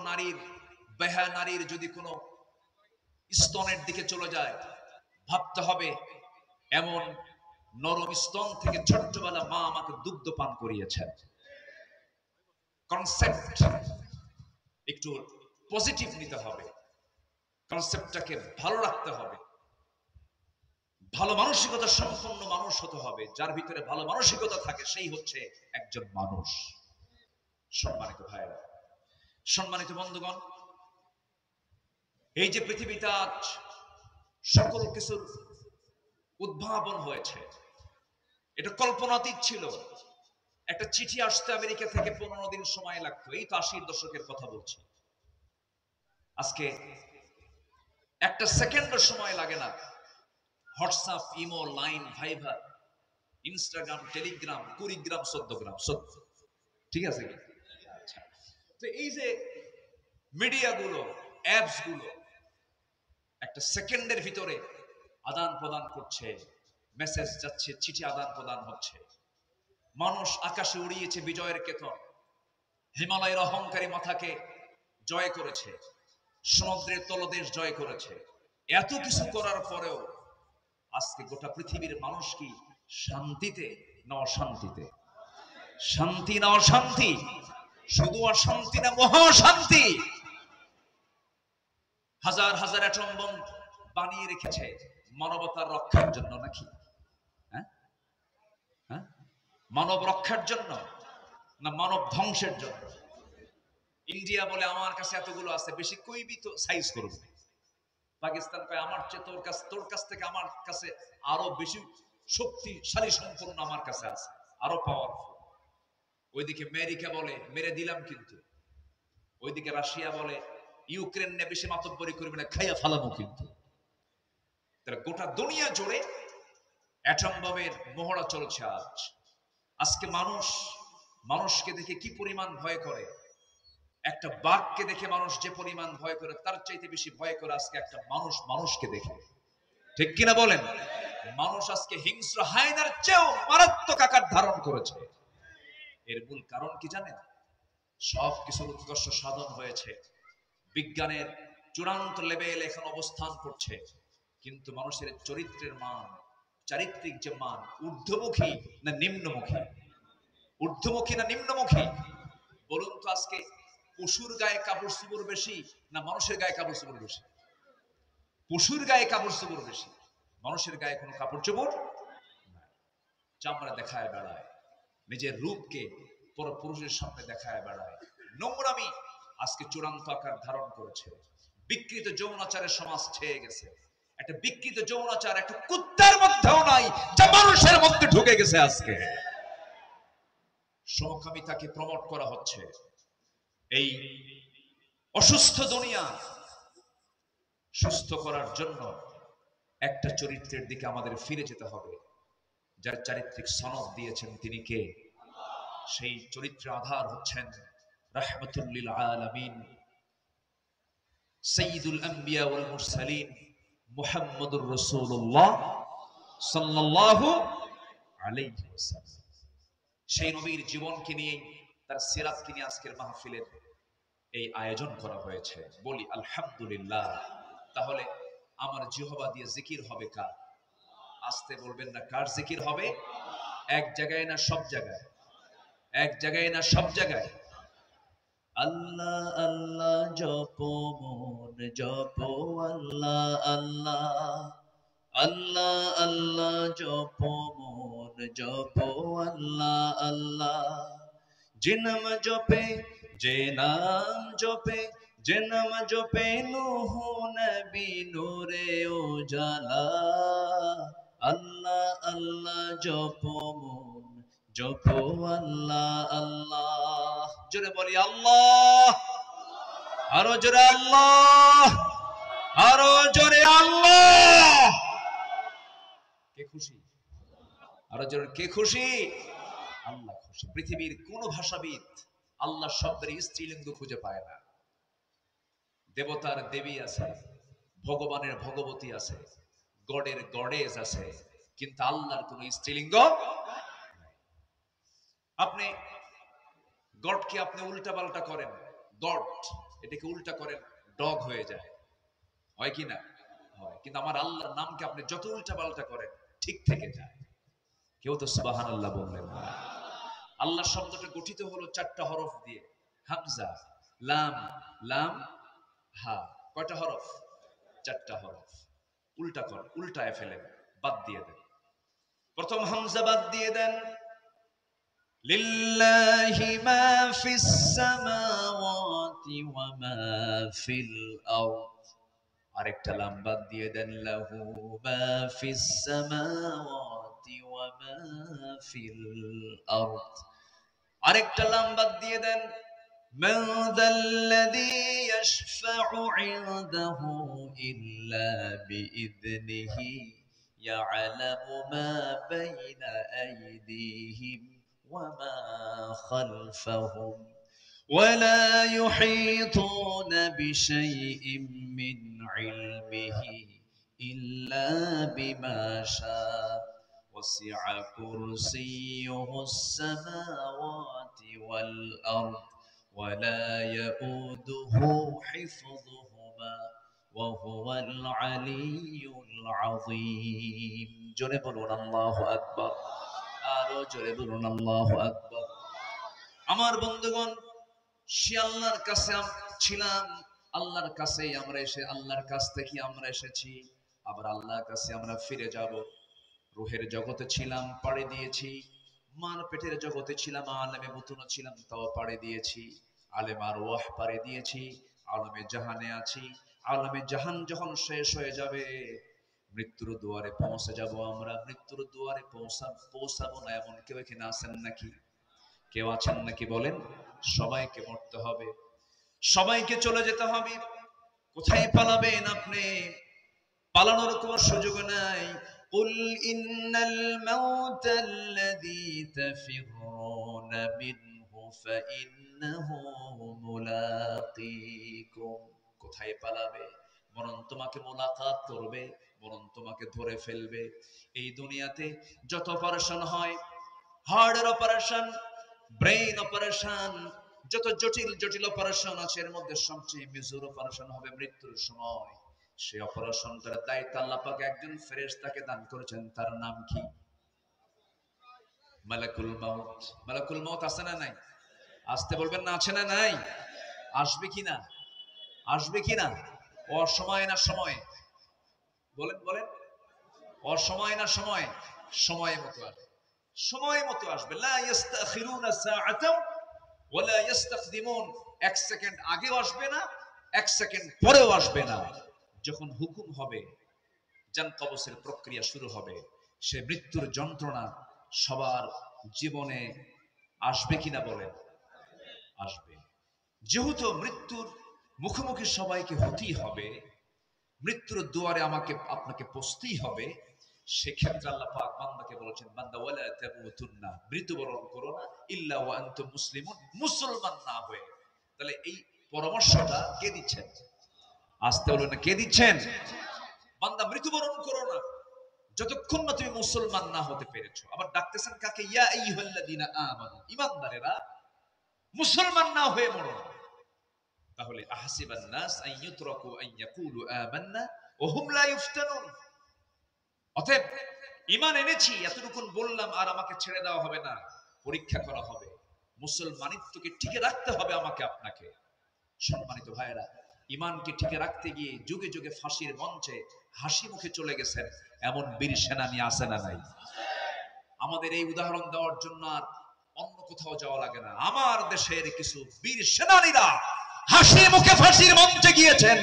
নারীর বেহা নারীর যদি কোনো স্তনের দিকে চলে যায়, ভাবতে হবে এমন নরম স্তন থেকে ছোট্টবেলা মা আমাকে দুগ্ধ পান করিয়েছেন। কনসেপ্ট একটু পজিটিভ নিতে হবে, কনসেপ্টটাকে ভালো রাখতে হবে, ভালো মানসিকতা সম্পন্ন মানুষ হতে হবে। যার ভিতরে ভালো মানসিকতা থাকে সেই হচ্ছে একজন মানুষ। সম্মানিত ভাইরা, সম্মানিত বন্ধুগণ, এই যে পৃথিবীতে আজ সকল কিছুর উদ্ভাবন হয়েছে, এটা কল্পনাতীত ছিল। একটা চিঠি আসতে আমেরিকা থেকে 15 দিন সময় লাগতো, এই তো 80-এর দশকের কথা বলছি। আজকে একটা সেকেন্ডের সময় লাগে না। WhatsApp, imo, Line, Viber, Instagram, Telegram, Kurigram, 14 গ্রাম, ঠিক আছে কি? আচ্ছা, তো এই যে মিডিয়াগুলো, অ্যাপস গুলো একটা সেকেন্ডের ভিতরে আদান প্রদান করছে, মেসেজ যাচ্ছে, চিঠি আদান প্রদান হচ্ছে। মানুষ আকাশে উড়িয়েছে বিজয়ের কেতন, হিমালয়ের অহংকারী মাথাকে জয় করেছে, সমুদ্রের তলদেশ জয় করেছে। এত কিছু করার পরেও আজকে গোটা পৃথিবীর মানুষ কি শান্তিতে না অশান্তিতে? শান্তি না অশান্তি? শুধু অশান্তি না মহাশান্তি। হাজার হাজার অ্যাটম বোম বানিয়ে রেখেছে মানবতার রক্ষার জন্য, নাকি? হ্যাঁ, মানব রক্ষার জন্য না মানব ধ্বংসের জন্য? ইন্ডিয়া বলে আমার কাছে এতগুলো আছে, বেশি কইবি তো সাইজ করবে। পাকিস্তান কয় আমার চেয়ে তোর কাছ থেকে আমার কাছে আরো বেশি শক্তিশালী সম্পন্ন আমার কাছে আছে, আরো পাওয়ারফুল। ওইদিকে আমেরিকা বলে মেরে দিলাম, কিন্তু ওইদিকে রাশিয়া বলে ইউক্রেন নিয়ে বেশি মাতব্বরি করবে না, খাইয়া ফালামো। কিন্তু তাহলে গোটা দুনিয়া জুড়ে অ্যাটম বোমের মহড়া চলছে আজ। আজকে মানুষকে দেখে কি পরিমাণ ভয় করে, একটা বাঘকে দেখে মানুষ যে পরিমাণ ভয় করে, তার চাইতে বেশি ভয় করে আজকে একটা মানুষকে দেখে। ঠিক কিনা বলেন? মানুষ আজকে হিংস্র হায়নার চেয়েও মারাত্মক আকার ধারণ করেছে। এর মূল কারণ কি জানেন? সব কিছুর উৎকর্ষ সাধন হয়েছে, বিজ্ঞানের চূড়ান্ত লেভেল এখন অবস্থান করছে, কিন্তু মানুষের চরিত্রের মান, চারিত্রিক যে মান, ঊর্ধ্বমুখী না নিম্নমুখী? ঊর্ধ্বমুখী না নিম্নমুখী বলুন তো? আজকে পশুর গায়ে কাপড় চোপড় বেশি না মানুষের গায়ে কাপড় চোপড় বেশি? পশুর গায়ে কাপড় চোপড় বেশি, মানুষের গায়ে কোনো কাপড় চোপড় নাই। চামড়া দেখায় বেড়ায়, নিজের রূপকে পরপুরুষের সামনে দেখায় বেড়ায়। নোংরামি আজকে চূড়ান্ত আকার ধারণ করেছে। বিকৃত যৌনাচারের সমাজ ছেয়ে গেছে। একটা বিকৃত যৌনাচার একটা কুত্তার মধ্যেও নাই, যা মানুষের মধ্যে ঢুকে গেছে। আজকে সমকামিতাকে প্রমোট করা হচ্ছে। এই অসুস্থ দুনিয়া সুস্থ করার জন্য একটা চরিত্রের দিকে আমাদের ফিরে যেতে হবে, যার চারিত্রিক সনদ দিয়েছেন তিনি কে? সেই চরিত্রের আধার হচ্ছেন রাহমাতুল লিল আলামিন, সাইয়্যিদুল আম্বিয়া ওয়াল মুরসালিন, মুহাম্মদুর রাসূলুল্লাহ সাল্লাল্লাহু আলাইহি ওয়াসাল্লাম। সেই নবীর জীবনকে নিয়ে, তার সিরাতকে নিয়ে আজকের মাহফিলের এই আয়োজন করা হয়েছে। বলি আলহামদুলিল্লাহ। তাহলে আমার জিহবা দিয়ে জিকির হবে কার? আস্তে বলবেন না, কার জিকির হবে? এক জায়গায় না সব জায়গায়? এক জায়গায় না সব জায়গায়? আল্লাহ আল্লাহ জপো মন জপো, আল্লাহ আল্লাহ, আল্লাহ আল্লাহ জপো মন জপো, আল্লাহ আল্লাহ। যে নাম জপে, যে নাম জপে, যে নাম জপে নূহ নবী নূরে উজালা, আল্লাহ আল্লাহ জপো মন জপো, আল্লাহ আল্লাহ। জোরে বলি আল্লাহ, আরো জোরে আল্লাহ, আরো জোরে আল্লাহ। কে খুশি? আরো জোরে কে খুশি? আল্লাহ খুশি। পৃথিবীর কোন ভাষাবিদ আল্লাহ শব্দের স্ত্রীলিঙ্গ খুঁজে পায় না। দেবতার দেবী আছে, ভগবানের ভগবতী আছে, গডের গডেস আছে, কিন্তু আল্লাহর কোন স্ত্রীলিঙ্গ। আপনি গডকে আপনি উল্টা পাল্টা করেন। গড এটাকে উল্টা করেন ডগ হয়ে যায়, হয় কি না? হয়। কিন্তু আমার আল্লাহর নামকে আপনি যত উল্টা পাল্টা করেন ঠিক থেকে যায়। কেউ তো সুবহানাল্লাহ বললেন না। আল্লাহ শব্দটা গঠিত হলো 4টা হরফ দিয়ে, হামজা, লাম, লাম, হা। কয়টা হরফ? 4টা হরফ। উল্টা কর, উল্টায় ফেলেন, বাদ দিয়ে দেন। প্রথম হামজা বাদ দিয়ে দেন, লিল্লাহি মা ফিস সামাওয়াতি ওয়া মা ফিল আরদ। আরেকটা লাম বাদ দিয়ে দেন, লাহু মা ফিস সামাওয়াতি ওয়া মা ফিল আরদ। আরেকটা লাম বাদ দিয়ে দেন, মান যাল্লাযী ইয়াশফা'ু 'ইনদাহু ইল্লা বিইذনিহি ইয়া'লামু মা বাইনা আইদিহিম ওয়া মা খালফাহুম ولا يحيطون بشيء من علمه إلا بما شاء وسع كرسيه السماوات والأرض ولا يؤوده حفظهما وهو العلي العظيم جربون الله أكبر আরো জোরে বলুন আল্লাহু আকবার। আমার বন্ধুগণ, সে আল্লাহর কাছে ছিলাম, আল্লাহর কাছেই আমরা এসে, আল্লাহর কাছ থেকে আমরা এসেছি, আবার আল্লাহর কাছে আমরা ফিরে যাব। রূহের জগতে ছিলাম, পাড়ি দিয়েছি। মার পেটের জগতে ছিলাম, আলেমে বুতুন ছিলাম, তাও পাড়ি দিয়েছি। আলেম আর ওয়াহ পাড়ি দিয়েছি, আলমে জাহানে আছি। আলমে জাহান যখন শেষ হয়ে যাবে, মৃত্যুর দুয়ারে পৌঁছে যাব আমরা। মৃত্যুর দুয়ারে পৌঁছাবো না এমন কেউ এখানে আছেন নাকি? কেউ আছেন নাকি বলেন? সবাইকে মরতে হবে, সবাইকে চলে যেতে হবে। কোথায় পালাবেন আপনি? পালানোর কোনো সুযোগ নাই। কুল ইন্নাল মাউতাল্লাযী তাফিরুনা মিনহু ফাইন্নাহু মুলাকীকুম। কোথায় পালাবে? মরণ তোমাকে মোলাকাত করবে, মরণ তোমাকে ধরে ফেলবে। এই দুনিয়াতে যত অপারেশন হয়, হার্টের অপারেশন, ব্রেইন অপারেশন, যত জটিল জটিল অপারেশন আছে, এর মধ্যে সবচেয়ে মেজর অপারেশন হবে মৃত্যুর সময়। সেই অপারেশনটার দায়িত্ব আল্লাহ পাক একজন ফেরেশতাকে দান করেছেন। তার নাম কি? মালাকুল মাউত। মালাকুল মাউত আছে না নাই? আসতে বলবেন না, আছে না নাই? আসবে কি না? আসবে কি না? অসময় না সময়? বলেন বলেন, অসময় না সময়? সময় মতো আসবে, সময় মতো আসবে। লা ইস্তাখিরুনা সাআতাও ওয়া লা ইস্তাকদিমুন। 1 সেকেন্ড আগেও আসবে না, 1 সেকেন্ড পরেও আসবে না। যখন হুকুম হবে, জান কবজের প্রক্রিয়া শুরু হবে, সে মৃত্যুর যন্ত্রণা সবার জীবনে আসবে কিনা বলেন? আসবে। যেহেতু মৃত্যুর মুখোমুখি সবাইকে হতেই হবে, মৃত্যুর দুয়ারে আমাকে আপনাকে পৌঁছতেই হবে, সেক্ষেত্রে আল্লাহ পাক বান্দাকে বলেছেন, বান্দা ওয়ালা তামুতুন্না, মৃত্যুবরণ করো না, ইল্লা ওয়া আনতুম মুসলিমুন, মুসলমান না হয়ে। তাহলে এই পরামর্শটা কে দিচ্ছেন? আসতে বলবেন না, কে দিচ্ছেন? বান্দা মৃত্যুবরণ করো না যতক্ষণ না তুমি মুসলমান না হতে পেরেছো। আবার ডাকতেছেন কাকে? ইয়া আইয়ুহাল্লাযীনা আমানু, ঈমানদারেরা মুসলমান না হয়ে মরো না। তাহলে আহসিবান নাস আন ইউতরাকু আন ইয়াকুলু আমান্না ওয়া হুম লা ইফতানুন। অতএব ঈমান এনেছি এতটুকু বললাম আর আমাকে ছেড়ে দেওয়া হবে না, পরীক্ষা করা হবে। মুসলমানিত্বকে টিকে রাখতে হবে আমাকে আপনাকে। সম্মানিত ভাইয়েরা, ঈমানকে টিকে রাখতে গিয়ে যুগে যুগে ফাঁসির মঞ্চে হাসি মুখে চলে গেছেন এমন বীর সেনানী আছে না নাই? আমাদের এই উদাহরণ দেওয়ার জন্য আর অন্য কোথাও যাওয়া লাগে না। আমার দেশের কিছু বীর সেনানীরা হাসি মুখে ফাঁসির মঞ্চে গিয়েছেন,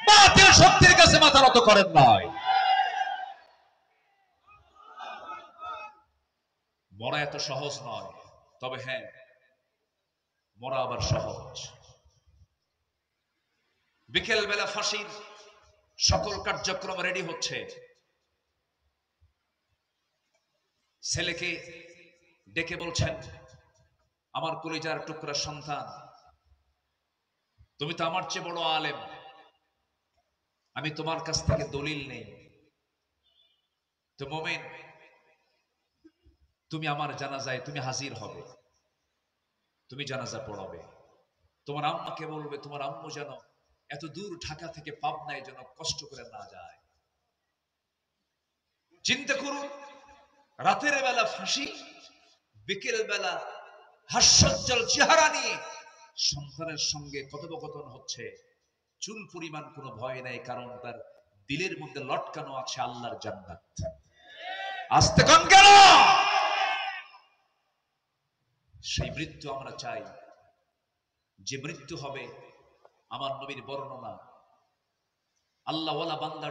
বাতিল শক্তির কাছে মাথা নত করেন নাই। মরা এত সহজ নয়, তবে হ্যাঁ, মরা আবার সহজ। বিকেল বেলা ফাঁসির সকল কার্যক্রম রেডি হচ্ছে। ছেলেকে ডেকে বলছেন, আমার কলিজার টুকরা সন্তান, তুমি তো আমার চেয়ে বড় আলেম, আমি তোমার কাছ থেকে দলিল নেই, তো মোমেন তুমি আমার জানাজায় তুমি হাজির হবে, তুমি জানাজা পড়াবে। তোমার আম্মাকে বলবে তোমার আম্মু যেন এত দূর ঢাকা থেকে পাবনায় যেন কষ্ট করে না যায়। চিন্তা করুন, রাতের বেলা ফাঁসি, বিকেল বেলা হাস্যোজ্জ্বল চেহারা নিয়ে সন্তানের সঙ্গে কথোপকথন হচ্ছে, চুল পরিমাণ কোনো ভয় নাই, কারণ তার দিলের মধ্যে লটকানো আছে আল্লাহর জান্নাত। আস্তে কোন গেল, সেই মৃত্যু আমরা চাই, যে মৃত্যু হবে আমার নবীর বর্ণনা, আল্লাহ ওয়ালা বান্দা